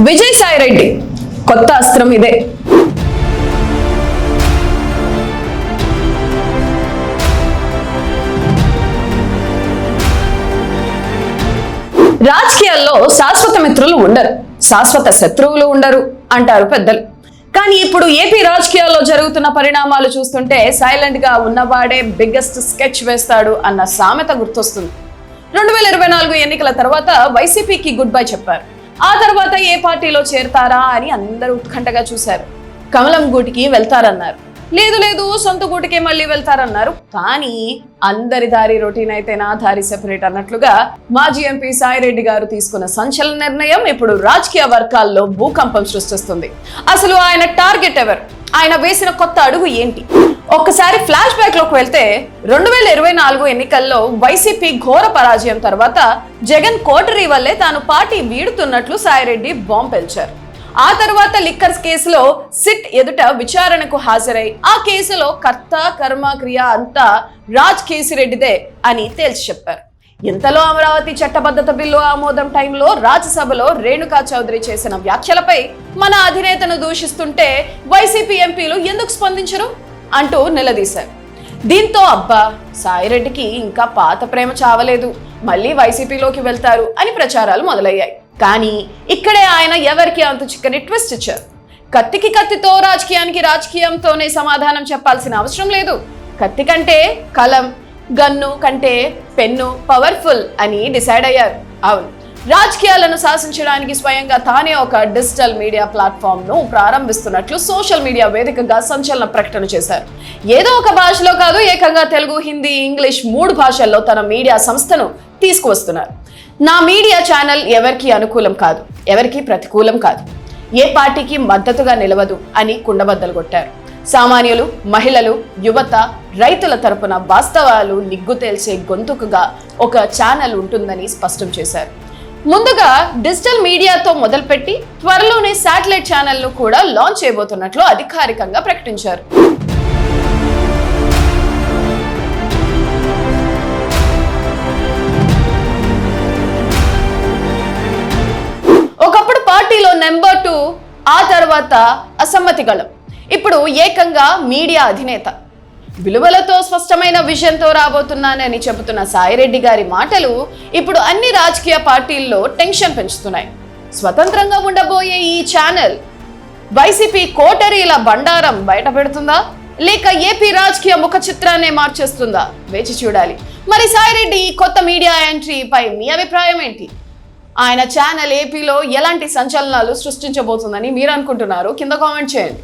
విజయసాయి రెడ్డి కొత్త అస్త్రం ఇదే. రాజకీయాల్లో శాశ్వత మిత్రులు ఉండరు, శాశ్వత శత్రువులు ఉండరు అంటారు పెద్దలు. కానీ ఇప్పుడు ఏపీ రాజకీయాల్లో జరుగుతున్న పరిణామాలు చూస్తుంటే సైలెంట్ గా ఉన్నవాడే బిగ్గెస్ట్ స్కెచ్ వేస్తాడు అన్న సామెత గుర్తొస్తుంది. 2024 ఎన్నికల తర్వాత వైసీపీకి గుడ్ బై చెప్పారు. ఆ తర్వాత ఏ పార్టీలో చేరతారా అని అందరూ ఉత్కంఠగా చూశారు. కమలం గూటికి వెళ్తారన్నారు, లేదు సొంత గూటికే మళ్ళీ వెళ్తారన్నారు. కానీ అందరి దారి రొటీన్ అయితేనా దారి సెపరేట్ అన్నట్లుగా మాజీ ఎంపీ సాయిరెడ్డి గారు తీసుకున్న సంచలన నిర్ణయం ఇప్పుడు రాజకీయ వర్గాల్లో భూకంపం సృష్టిస్తుంది. అసలు ఆయన టార్గెట్ ఎవరు? ఆయన వేసిన కొత్త అడుగు ఏంటి? ఒక్కసారి ఫ్లాష్ బ్యాక్ లోకి వెళ్తే 2024 ఎన్నికల్లో వైసీపీ ఘోర పరాజయం తర్వాత జగన్ కోటరీ వల్లే తాను పార్టీ వీడుతున్నట్లు సాయిరెడ్డి బాంబ్ పేల్చారు. ఆ తర్వాత లిక్కర్స్ కేసులో సిట్ ఎదుట విచారణకు హాజరై ఆ కేసులో కర్త కర్మ క్రియ అంతా రాజ్ కేసిరెడ్డిదే అని తేల్చి చెప్పారు. ఇంతలో అమరావతి చట్టబద్ధత బిల్లు ఆమోదం టైంలో రాజ్యసభలో రేణుకా చౌదరి చేసిన వ్యాఖ్యలపై మన అధినేతను దూషిస్తుంటే వైసీపీ ఎంపీలు ఎందుకు స్పందించరు అంటూ నిలదీశారు. దీంతో అబ్బా సాయిరెడ్డికి ఇంకా పాత ప్రేమ చావలేదు, మళ్ళీ వైసీపీలోకి వెళ్తారు అని ప్రచారాలు మొదలయ్యాయి. కానీ ఇక్కడే ఆయన ఎవరికి అంతు చిక్కని ట్విస్ట్ ఇచ్చారు. కత్తికి కత్తితో రాజకీయానికి రాజకీయంతోనే సమాధానం చెప్పాల్సిన అవసరం లేదు. కత్తి కంటే కలం, గన్ను కంటే పెన్ను పవర్ఫుల్ అని డిసైడ్ అయ్యారు. అవును, రాజకీయాలను శాసించడానికి స్వయంగా తానే ఒక డిజిటల్ మీడియా ప్లాట్ఫామ్ ను ప్రారంభిస్తున్నట్లు సోషల్ మీడియా వేదికగా సంచలన ప్రకటన చేశారు. ఏదో ఒక భాషలో కాదు, ఏకంగా తెలుగు, హిందీ, ఇంగ్లీష్ 3 భాషల్లో తన మీడియా సంస్థను తీసుకువస్తున్నారు. నా మీడియా ఛానల్ ఎవరికి అనుకూలం కాదు, ఎవరికి ప్రతికూలం కాదు, ఏ పార్టీకి మద్దతుగా నిలవదు అని కుండబద్దలు కొట్టారు. సామాన్యులు, మహిళలు, యువత, రైతుల తరపున వాస్తవాలు నిగ్గు తేల్చే గొంతుకుగా ఒక ఛానల్ ఉంటుందని స్పష్టం చేశారు. ముందుగా డిజిటల్ మీడియాతో మొదలుపెట్టి త్వరలోనే శాటిలైట్ ఛానల్ను కూడా లాంచ్ చేయబోతున్నట్లు అధికారికంగా ప్రకటించారు. ఒకప్పుడు పార్టీలో నెంబర్ 2, ఆ తర్వాత అసమ్మతి గళం, ఇప్పుడు ఏకంగా మీడియా అధినేత. విలువలతో స్పష్టమైన విజన్తో రాబోతున్నానని చెబుతున్న సాయిరెడ్డి గారి మాటలు ఇప్పుడు అన్ని రాజకీయ పార్టీల్లో టెన్షన్ పెంచుతున్నాయి. స్వతంత్రంగా ఉండబోయే ఈ ఛానల్ వైసీపీ కోటరీల బండారం బయట పెడుతుందా, లేక ఏపీ రాజకీయ ముఖ చిత్రాన్నే మార్చేస్తుందా? వేచి చూడాలి. మరి సాయిరెడ్డి కొత్త మీడియా ఎంట్రీపై మీ అభిప్రాయం ఏంటి? ఆయన ఛానల్ ఏపీలో ఎలాంటి సంచలనాలు సృష్టించబోతుందని మీరు అనుకుంటున్నారు? కింద కామెంట్ చేయండి.